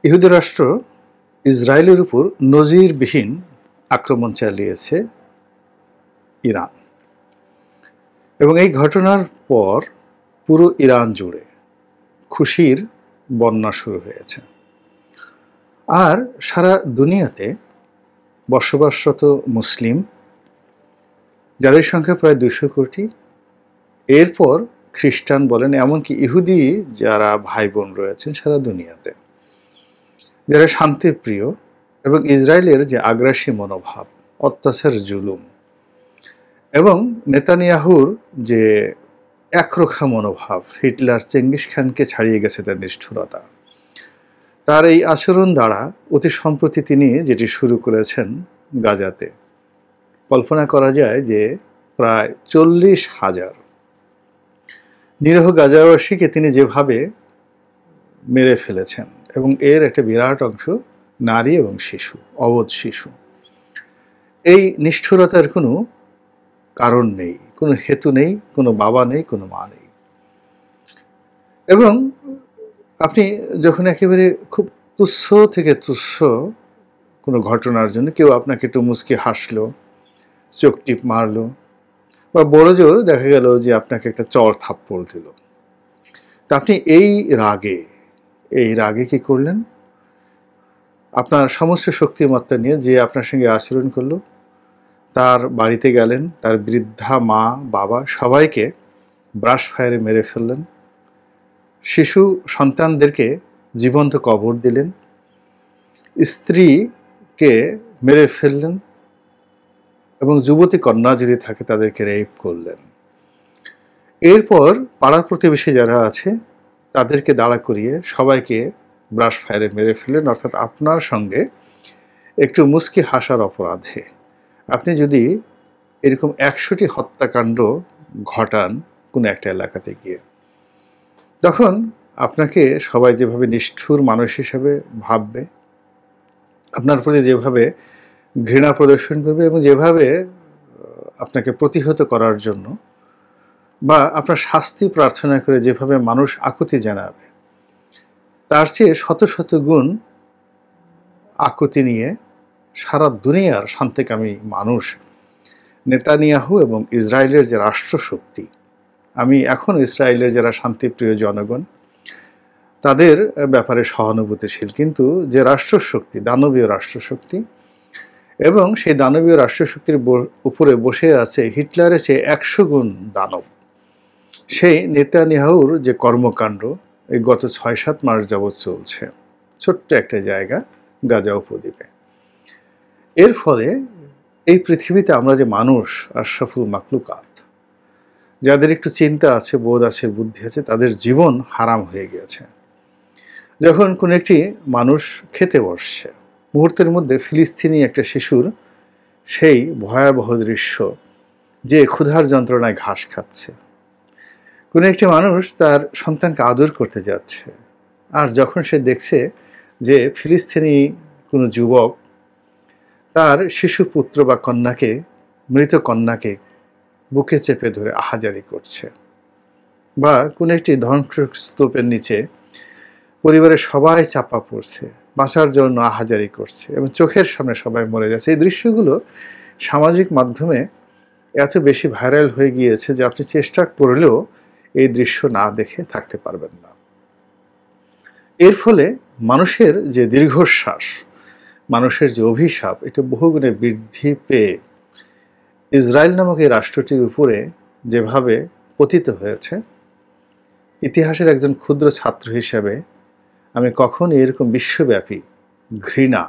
ইহুদি রাষ্ট্র ইসরায়েলের উপর নজিরবিহীন আক্রমণ চালিয়েছে ইরান, এবং এই ঘটনার পর পুরো ইরান জুড়ে খুশির বন্যা শুরু হয়েছে। আর সারা দুনিয়াতে বসবাসরত মুসলিম, যাদের সংখ্যা প্রায় 200 কোটি, এরপর খ্রিস্টান বলেন, এমনকি ইহুদি যারা ভাই বোন রয়েছেন সারা দুনিয়াতে, যারা শান্তিপ্রিয় এবং ইসরায়েলের যে আগ্রাসী মনোভাব, অত্যাচার, জুলুম এবং নেতানিয়াহুর যে একরোখা মনোভাব, হিটলার চেঙ্গিস খানকে ছাড়িয়ে গেছে তার নিষ্ঠুরতা, তার এই আচরণ দ্বারা অতি সম্প্রতি তিনি যেটি শুরু করেছেন গাজাতে, কল্পনা করা যায় যে প্রায় 40,000 নিরীহ গাজাবাসীকে তিনি যেভাবে মেরে ফেলেছেন, এবং এর একটা বিরাট অংশ নারী এবং শিশু, অবধ শিশু। এই নিষ্ঠুরতার কোনো কারণ নেই, কোনো হেতু নেই, কোনো বাবা নেই, কোনো মা নেই। এবং আপনি যখন একেবারে খুব তুচ্ছ থেকে তুচ্ছ কোনো ঘটনার জন্য কেউ আপনাকে একটু মুচকি হাসলো, চোখ টিপ মারলো, বা বড় জোর দেখা গেল যে আপনাকে একটা চড় থাপ্পড় দিল, তা আপনি এই রাগে কি করলেন? আপনার সমস্ত শক্তিমত্তা নিয়ে যে আপনার সঙ্গে আচরণ করলো তার বাড়িতে গেলেন, তার বৃদ্ধা মা বাবা সবাইকে ব্রাশ ফায়ারে মেরে ফেললেন, শিশু সন্তানদেরকে জীবন্ত কবর দিলেন, স্ত্রীকে মেরে ফেললেন, এবং যুবতী কন্যা যদি থাকে তাদেরকে রেপ করলেন। এরপর পাড়া প্রতিবেশী যারা আছে তাদেরকে দাঁড়া করিয়ে সবাইকে ব্রাশ ফায়ারে মেরে ফেললেন। অর্থাৎ আপনার সঙ্গে একটু মুচকি হাসার অপরাধে আপনি যদি এরকম 100টি হত্যাকাণ্ড ঘটান কোনো একটা এলাকাতে গিয়ে, তখন আপনাকে সবাই যেভাবে নিষ্ঠুর মানুষ হিসেবে ভাববে, আপনার প্রতি যেভাবে ঘৃণা প্রদর্শন করবে, এবং যেভাবে আপনাকে প্রতিহত করার জন্য বা আপনার শাস্তি প্রার্থনা করে যেভাবে মানুষ আকুতি জানাবে, তার চেয়ে শত শত গুণ আকুতি নিয়ে সারা দুনিয়ার শান্তিকামী মানুষ, নেতানিয়াহু এবং ইসরায়েলের যে রাষ্ট্রশক্তি, আমি এখন ইসরায়েলের যারা শান্তিপ্রিয় জনগণ তাদের ব্যাপারে সহানুভূতিশীল, কিন্তু যে রাষ্ট্রশক্তি, দানবীয় রাষ্ট্রশক্তি, এবং সেই দানবীয় রাষ্ট্রশক্তির উপরে বসে আছে হিটলারের চেয়ে 100 গুণ দানব, সেই নেতানিয়াহুর যে কর্মকাণ্ড এই গত 6-7 মাস যাবৎ চলছে ছোট্ট একটা জায়গা গাজা উপদ্বীপে, এর ফলে এই পৃথিবীতে আমরা যে মানুষ, আশরাফুল মাকলুকাত, যাদের একটু চিন্তা আছে, বোধ আছে, বুদ্ধি আছে, তাদের জীবন হারাম হয়ে গিয়েছে। যখন কোন একটি মানুষ খেতে বসছে, মুহূর্তের মধ্যে ফিলিস্তিনি একটা শিশুর সেই ভয়াবহ দৃশ্য যে ক্ষুধার যন্ত্রণায় ঘাস খাচ্ছে, কোন একটি মানুষ তার সন্তানকে আদর করতে যাচ্ছে, আর যখন সে দেখছে যে ফিলিস্তিনি কোনো যুবক তার শিশু পুত্র বা কন্যাকে, মৃত কন্যাকে বুকে চেপে ধরে আহাজারি করছে, বা কোন একটি ধ্বংসস্তূপের নিচে পরিবারের সবাই চাপা পড়ছে, বাঁচার জন্য আহাজারি করছে, এবং চোখের সামনে সবাই মরে যাচ্ছে, এই দৃশ্যগুলো সামাজিক মাধ্যমে এত বেশি ভাইরাল হয়ে গিয়েছে যে আপনি চেষ্টা করলেও এই দৃশ্য না দেখে থাকতে পারবেন না। এর ফলে মানুষের যে দীর্ঘশ্বাস, মানুষের যে অভিশাপ, এটা বহুগুণে বৃদ্ধি পেয়ে ইসরায়েল নামক এই রাষ্ট্রটির উপরে যেভাবে পতিত হয়েছে, ইতিহাসের একজন ক্ষুদ্র ছাত্র হিসেবে আমি কখনো এরকম বিশ্বব্যাপী ঘৃণা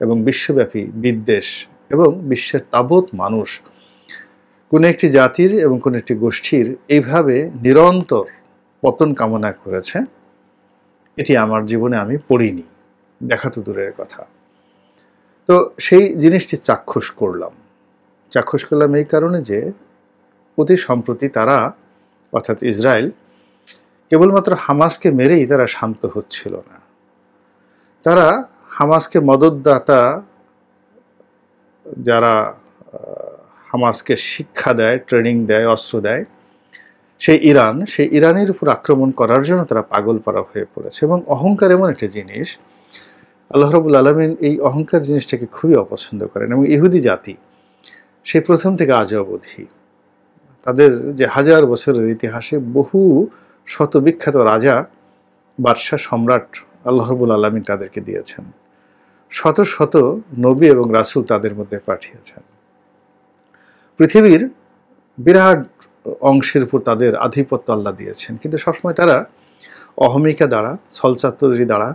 এবং বিশ্বব্যাপী বিদ্বেষ এবং বিশ্বের তাবৎ মানুষ কোন একটি জাতির এবং কোন একটি গোষ্ঠীর এইভাবে নিরন্তর পতন কামনা করেছে, এটি আমার জীবনে আমি পড়িনি, দেখা তো দূরের কথা। তো সেই জিনিসটি চাক্ষুষ করলাম এই কারণে যে অতি সম্প্রতি তারা, অর্থাৎ ইসরায়েল, কেবলমাত্র হামাসকে মেরেই তারা শান্ত হচ্ছিল না, তারা হামাসকে মদতদাতা, যারা হামাসকে শিক্ষা দেয়, ট্রেনিং দেয়, অস্ত্র দেয়, সেই ইরানের উপর আক্রমণ করার জন্য তারা পাগল পারা হয়ে পড়েছে। এবং অহংকার এমন একটা জিনিস, আল্লাহ রাব্বুল আলামিন এই অহংকার জিনিসটাকে খুবই অপছন্দ করেন, এবং ইহুদি জাতি সেই প্রথম থেকে আজ অবধি তাদের যে হাজার বছরের ইতিহাসে বহু শত বিখ্যাত রাজা, বাদশাহ, সম্রাট আল্লাহ রাব্বুল আলামিন তাদেরকে দিয়েছেন। শত শত নবী এবং রাসূল তাদের মধ্যে পাঠিয়েছেন। পৃথিবীর বিরাট অংশের উপর তাদের আধিপত্য আল্লাহ দিয়েছেন, কিন্তু সবসময় তারা অহমিকা দ্বারা, ছলচাতুরি দ্বারা,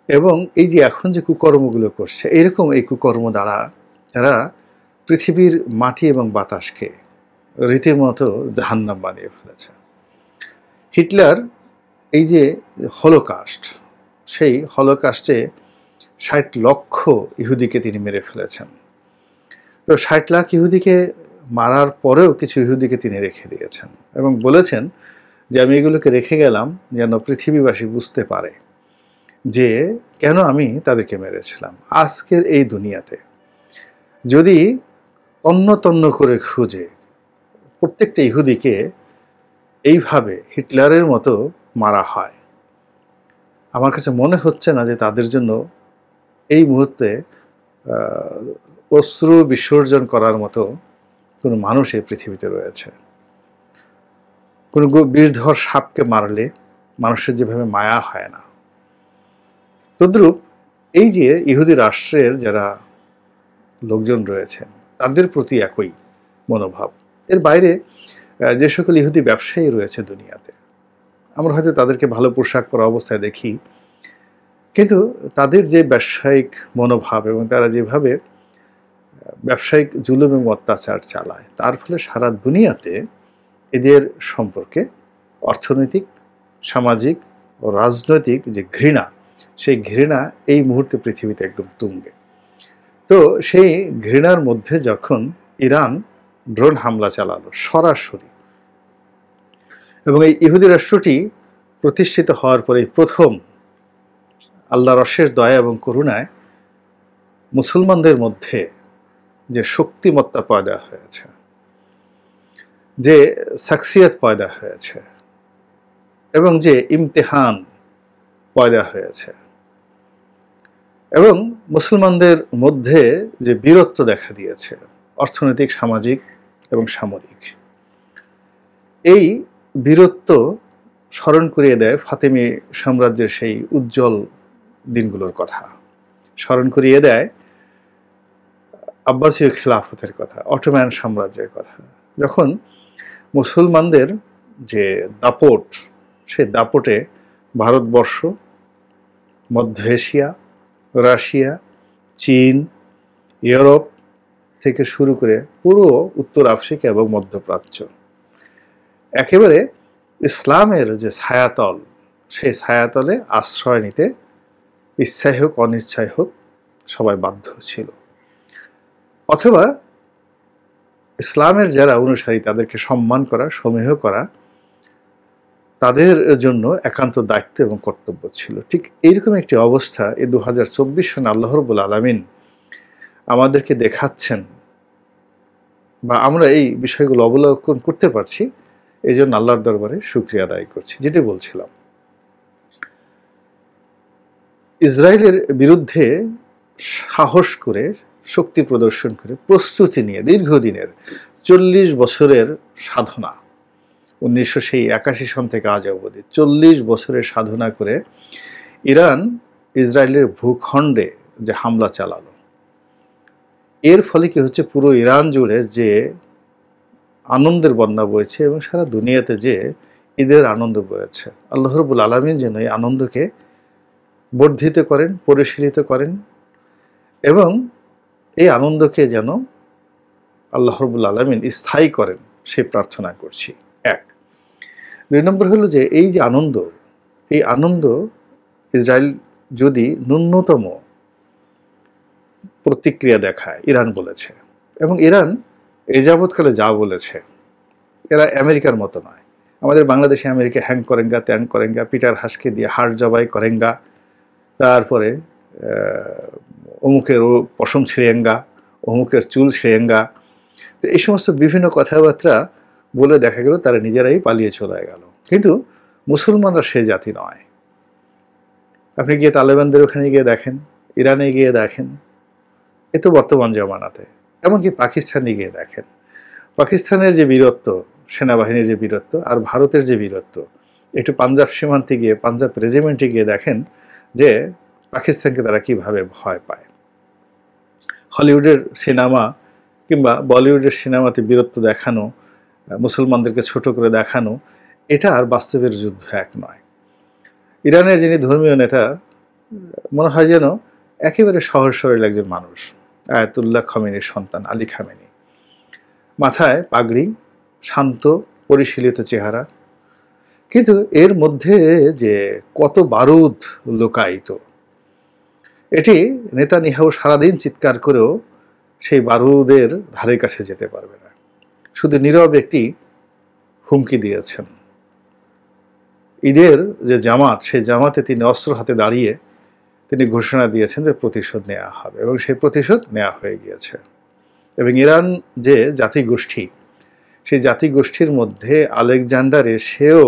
এবং এই যে এখন যে কুকর্মগুলো করছে, এইরকম এই কুকর্ম দ্বারা তারা পৃথিবীর মাটি এবং বাতাসকে রীতিমতো জাহান্নাম বানিয়ে ফেলেছে। হিটলার এই যে হলোকাস্ট, সেই হলোকাস্টে ৬০ লক্ষ ইহুদিকে তিনি মেরে ফেলেছেন। তো ৬০ লাখ ইহুদিকে মারার পরেও কিছু ইহুদিকে তিনি রেখে দিয়েছেন এবং বলেছেন যে আমি এগুলোকে রেখে গেলাম যেন পৃথিবীবাসী বুঝতে পারে যে কেন আমি তাদেরকে মেরেছিলাম। আজকের এই দুনিয়াতে যদি তন্ন তন্ন করে খুঁজে প্রত্যেকটা ইহুদিকে এইভাবে হিটলারের মতো মারা হয়, আমার কাছে মনে হচ্ছে না যে তাদের জন্য এই মুহূর্তে অশ্রু বিসর্জন করার মতো কোনো মানুষ এই পৃথিবীতে রয়েছে। কোনো বিষধর সাপকে মারলে মানুষের যেভাবে মায়া হয় না, তদ্রূপ এই যে ইহুদি রাষ্ট্রের যারা লোকজন রয়েছেন তাদের প্রতি একই মনোভাব। এর বাইরে যে সকল ইহুদি ব্যবসায়ী রয়েছে দুনিয়াতে, আমরা হয়তো তাদেরকে ভালো পোশাক পরা অবস্থায় দেখি, কিন্তু তাদের যে ব্যবসায়িক মনোভাব এবং তারা যেভাবে ব্যবসায়িক জুলুম এবং অত্যাচার চালায়, তার ফলে সারা দুনিয়াতে এদের সম্পর্কে অর্থনৈতিক, সামাজিক ও রাজনৈতিক যে ঘৃণা, সেই ঘৃণা এই মুহূর্তে পৃথিবীতে একদম তুঙ্গে। তো সেই ঘৃণার মধ্যে যখন ইরান ড্রোন হামলা চালালো সরাসরি, এবং এই ইহুদি রাষ্ট্রটি প্রতিষ্ঠিত হওয়ার পরে প্রথম আল্লাহর অশেষ দয়া এবং করুণায় মুসলমানদের মধ্যে যে শক্তিমত্তা পয়দা হয়েছে, যে সাকসিয়ত পয়দা হয়েছে, এবং যে ইমতিহান পয়দা হয়েছে, এবং মুসলমানদের মধ্যে যে বীরত্ব দেখা দিয়েছে অর্থনৈতিক, সামাজিক এবং সামরিক, এই বীরত্ব স্মরণ করিয়ে দেয় ফাতেমি সাম্রাজ্যের সেই উজ্জ্বল দিনগুলোর কথা, স্মরণ করিয়ে দেয় আব্বাসীয় খিলাফতের কথা, অটোম্যান সাম্রাজ্যের কথা। যখন মুসলমানদের যে দাপট, সেই দাপটে ভারতবর্ষ, মধ্য এশিয়া, রাশিয়া, চীন, ইউরোপ থেকে শুরু করে পুরো উত্তর আফ্রিকা এবং মধ্যপ্রাচ্য একেবারে ইসলামের যে ছায়াতল, সেই ছায়াতলে আশ্রয় নিতে ইচ্ছাই হোক অনিচ্ছাই হোক সবাই বাধ্য ছিল, অথবা ইসলামের যারা অনুসারী তাদেরকে সম্মান করা, সমীহ করা তাদের জন্য একান্ত দায়িত্ব এবং কর্তব্য ছিল। ঠিক এইরকম একটি অবস্থা এই 2024 সনে আল্লাহ রাব্বুল আলামিন আমাদেরকে দেখাচ্ছেন, বা আমরা এই বিষয়গুলো অবলোকন করতে পারছি, এই জন্য আল্লাহর দরবারে শুকরিয়া আদায় করছি। যেটি বলছিলাম, ইসরায়েলের বিরুদ্ধে সাহস করে, শক্তি প্রদর্শন করে, প্রস্তুতি নিয়ে দীর্ঘদিনের 40 বছরের সাধনা, 1981 সন থেকে আজ অবধি 40 বছরের সাধনা করে ইরান ইসরায়েলের ভূখণ্ডে যে হামলা চালালো, এর ফলে কি হচ্ছে, পুরো ইরান জুড়ে যে আনন্দের বন্যা বইছে এবং সারা দুনিয়াতে যে ঈদের আনন্দ বয়েছে, আল্লাহ রাব্বুল আলামিন যেন এই আনন্দকে বর্ধিত করেন, পরিশীলিত করেন, এবং এই আনন্দকে যেন আল্লাহ রাব্বুল আলামিন স্থায়ী করেন, সেই প্রার্থনা করছি। এক। 2 নম্বর হলো যে এই যে আনন্দ, এই আনন্দ ইসরায়েল যদি ন্যূনতম প্রতিক্রিয়া দেখায়, ইরান বলেছে, এবং ইরান এই যাবৎকালে যা বলেছে, এরা আমেরিকার মতো নয়। আমাদের বাংলাদেশে আমেরিকা হ্যাং করেঙ্গা, ত্যান করেঙ্গা, পিটার হাসকে দিয়ে হাড় জবাই করেঙ্গা, তারপরে অমুকের পশম ছিঁড়েঙ্গা, অমুকের চুল ছিঁড়েঙ্গা, তো এই সমস্ত বিভিন্ন কথাবার্তা বলে দেখা গেল তারা নিজেরাই পালিয়ে চলে গেল। কিন্তু মুসলমানরা সে জাতি নয়। আপনি গিয়ে তালেবানদের ওখানে গিয়ে দেখেন, ইরানে গিয়ে দেখেন, এ তো বর্তমান জামানাতে। এমনকি পাকিস্তানে গিয়ে দেখেন, পাকিস্তানের যে বীরত্ব, সেনাবাহিনীর যে বীরত্ব, আর ভারতের যে বীরত্ব, একটু পাঞ্জাব সীমান্তে গিয়ে, পাঞ্জাব রেজিমেন্টে গিয়ে দেখেন যে পাকিস্তানকে তারা কিভাবে ভয় পায়। হলিউডের সিনেমা কিংবা বলিউডের সিনেমাতে বীরত্ব দেখানো, মুসলমানদেরকে ছোট করে দেখানো, এটা আর বাস্তবের যুদ্ধ এক নয়। ইরানের যিনি ধর্মীয় নেতা, মনে হয় যেন একেবারে সহজ সরল একজন মানুষ, আয়াতুল্লাহ খমেনির সন্তান আলী খামেনি। মাথায় পাগড়ি, শান্ত পরিশীলিত চেহারা, কিন্তু এর মধ্যে যে কত বারুদ লুকায়িত, এটি নেতানিয়াহু সারাদিন চিৎকার করেও সেই বারুদের ধারে কাছে যেতে পারবে না। শুধু নীরব একটি হুমকি দিয়েছেন। ঈদের যে জামাত, সেই জামাতে তিনি অস্ত্র হাতে দাঁড়িয়ে তিনি ঘোষণা দিয়েছেন যে প্রতিশোধ নেওয়া হবে, এবং সেই প্রতিশোধ নেওয়া হয়ে গিয়েছে। এবং ইরান যে জাতিগোষ্ঠী, সেই জাতিগোষ্ঠীর মধ্যে আলেকজান্ডার এসেও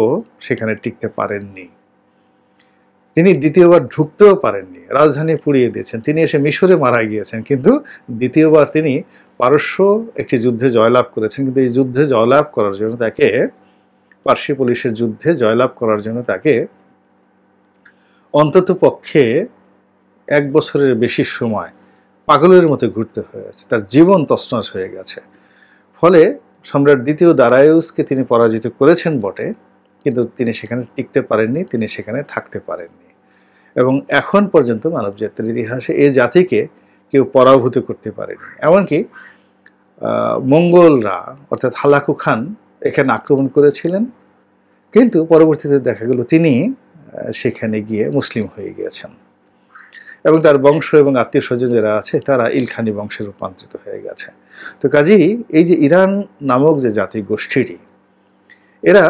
সেখানে টিকতে পারেননি। তিনি দ্বিতীয়বার ঢুকতেও পারেননি, রাজধানী পুড়িয়ে দিয়েছেন। তিনি এসে মিশরে মারা গিয়েছেন, কিন্তু দ্বিতীয়বার তিনি পারস্য একটি যুদ্ধে জয়লাভ করেছেন। কিন্তু এই যুদ্ধে জয়লাভ করার জন্য তাকে, পার্সি পুলিশের যুদ্ধে জয়লাভ করার জন্য তাকে অন্তত পক্ষে 1 বছরের বেশি সময় পাগলের মতো ঘুরতে হয়েছে। তার জীবন তছনছ হয়ে গেছে। ফলে সম্রাট দ্বিতীয় দারায়ুসকে তিনি পরাজিত করেছেন বটে, কিন্তু তিনি সেখানে টিকতে পারেননি, তিনি সেখানে থাকতে পারেননি। এবং এখন পর্যন্ত মানবজাতির ইতিহাসে এই জাতিকে কেউ পরাভূত করতে পারেনি। এমনকি মঙ্গলরা, অর্থাৎ হালাকু খান, এখানে আক্রমণ করেছিলেন, কিন্তু পরবর্তীতে দেখা গেল তিনি সেখানে গিয়ে মুসলিম হয়ে গিয়েছেন, এবং তার বংশ এবং আত্মীয় স্বজন যারা আছে তারা ইলখানি বংশে রূপান্তরিত হয়ে গেছে। তো কাজেই এই যে ইরান নামক যে জাতিগোষ্ঠীটি, এরা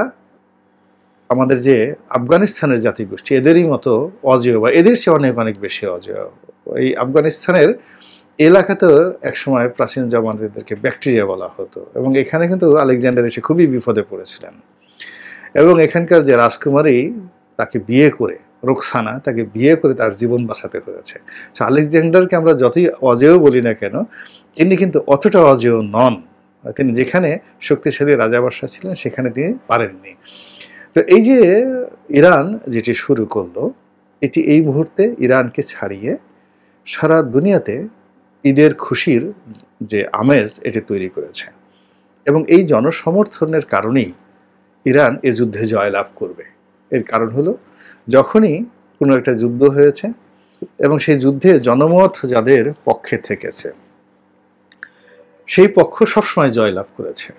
আমাদের যে আফগানিস্তানের জাতিগোষ্ঠী, এদেরই মতো অজেয়, বা এদের চেয়ে অনেক অনেক বেশি অজেয়। এই আফগানিস্তানের এলাকাতেও একসময় প্রাচীন জামানাদেরকে ব্যাকটেরিয়া বলা হতো, এবং এখানে কিন্তু আলেকজান্ডার এসে খুবই বিপদে পড়েছিলেন। এবং এখানকার যে রাজকুমারী, তাকে বিয়ে করে, রোকসানা, তাকে বিয়ে করে তার জীবন বাঁচাতে হয়েছে। আলেকজান্ডারকে আমরা যতই অজেয় বলি না কেন, তিনি কিন্তু অতটা অজেয় নন। তিনি যেখানে শক্তিশালী রাজাবাসা ছিলেন সেখানে তিনি পারেননি। তো এই যে ইরান যেটি শুরু করলো, এটি এই মুহূর্তে ইরানকে ছাড়িয়ে সারা দুনিয়াতে ঈদের খুশির যে আমেজ, এটি তৈরি করেছে। এবং এই জনসমর্থনের কারণেই ইরান এ যুদ্ধে জয়লাভ করবে। এর কারণ হলো, যখনই কোনো একটা যুদ্ধ হয়েছে এবং সেই যুদ্ধে জনমত যাদের পক্ষে থেকেছে, সেই পক্ষ সবসময় জয়লাভ করেছে।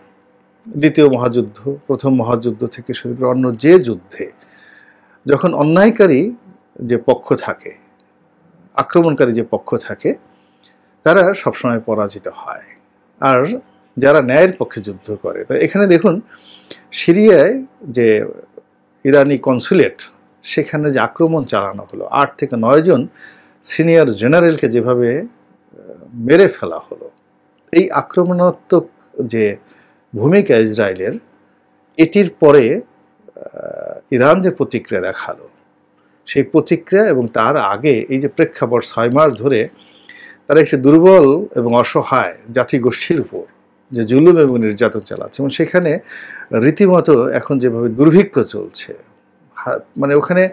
দ্বিতীয় মহাযুদ্ধ, প্রথম মহাযুদ্ধ থেকে শুরু করে অন্য যে যুদ্ধে, যখন অন্যায়কারী যে পক্ষ থাকে, আক্রমণকারী যে পক্ষ থাকে, তারা সবসময় পরাজিত হয়, আর যারা ন্যায়ের পক্ষে যুদ্ধ করে। তো এখানে দেখুন, সিরিয়ায় যে ইরানি কনসুলেট, সেখানে যে আক্রমণ চালানো হলো, 8 থেকে 9 জন সিনিয়র জেনারেলকে যেভাবে মেরে ফেলা হলো, এই আক্রমণাত্মক যে ভূমিকা ইসরায়েলের, এটির পরে ইরান যে প্রতিক্রিয়া দেখালো, সেই প্রতিক্রিয়া এবং তার আগে এই যে প্রেক্ষাপট, 6 মাস ধরে তারা একটি দুর্বল এবং অসহায় জাতিগোষ্ঠীর উপর যে জুলুম এবং নির্যাতন চালাচ্ছে, এবং সেখানে রীতিমতো এখন যেভাবে দুর্ভিক্ষ চলছে, মানে ওখানে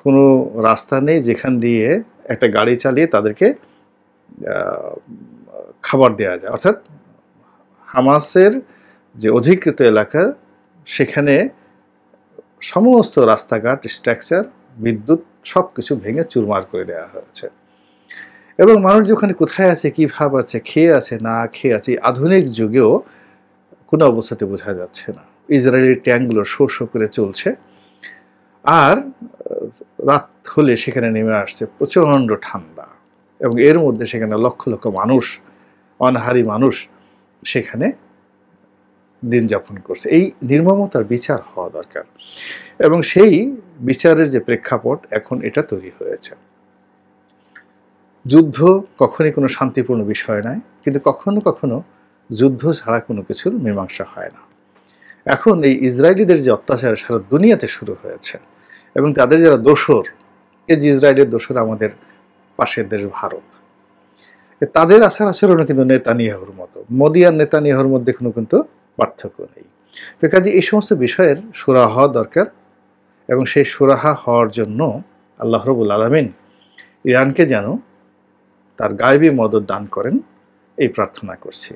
কোনো রাস্তা নেই যেখান দিয়ে একটা গাড়ি চালিয়ে তাদেরকে খাবার দেওয়া যায়। অর্থাৎ হামাসের যে অধিকৃত এলাকা, সেখানে সমস্ত রাস্তাঘাট, স্ট্রাকচার, বিদ্যুৎ সব কিছু ভেঙে চুরমার করে দেওয়া হয়েছে। এবং মানুষ যেখানে কোথায় আছে, কী ভাব আছে, খেয়ে আছে না খেয়ে আছে, আধুনিক যুগেও কোনো অবস্থাতে বোঝা যাচ্ছে না। ইসরায়েলি ট্যাঙ্কগুলো শো শো করে চলছে, আর রাত হলে সেখানে নেমে আসছে প্রচণ্ড ঠান্ডা, এবং এর মধ্যে সেখানে লক্ষ লক্ষ মানুষ, অনাহারী মানুষ সেখানে দিন যাপন করছে। এই নির্মমতার বিচার হওয়া দরকার, এবং সেই বিচারের যে প্রেক্ষাপট এখন এটা তৈরি হয়েছে। যুদ্ধ কখনই কোনো শান্তিপূর্ণ বিষয় নয়, কিন্তু কখনো কখনো যুদ্ধ ছাড়া কোনো কিছুর মীমাংসা হয় না। এখন এই ইসরায়েলিদের যে অত্যাচার সারা দুনিয়াতে শুরু হয়েছে, এবং তাদের যারা দোসর, এই যে ইসরায়েলের দোসর আমাদের পাশের দেশ ভারত, তাদের আচার আচরণও কিন্তু নেতানিয়াহুর মতো। মোদি আর নেতানিয়াহুর মধ্যে কোনো কিন্তু পার্থক্য নেই। তো কাজে এই সমস্ত বিষয়ের সুরাহা হওয়া দরকার, এবং সেই সুরাহা হওয়ার জন্য আল্লাহ রাব্বুল আলামিন ইরানকে যেন তার গায়বী মদদ দান করেন, এই প্রার্থনা করছি।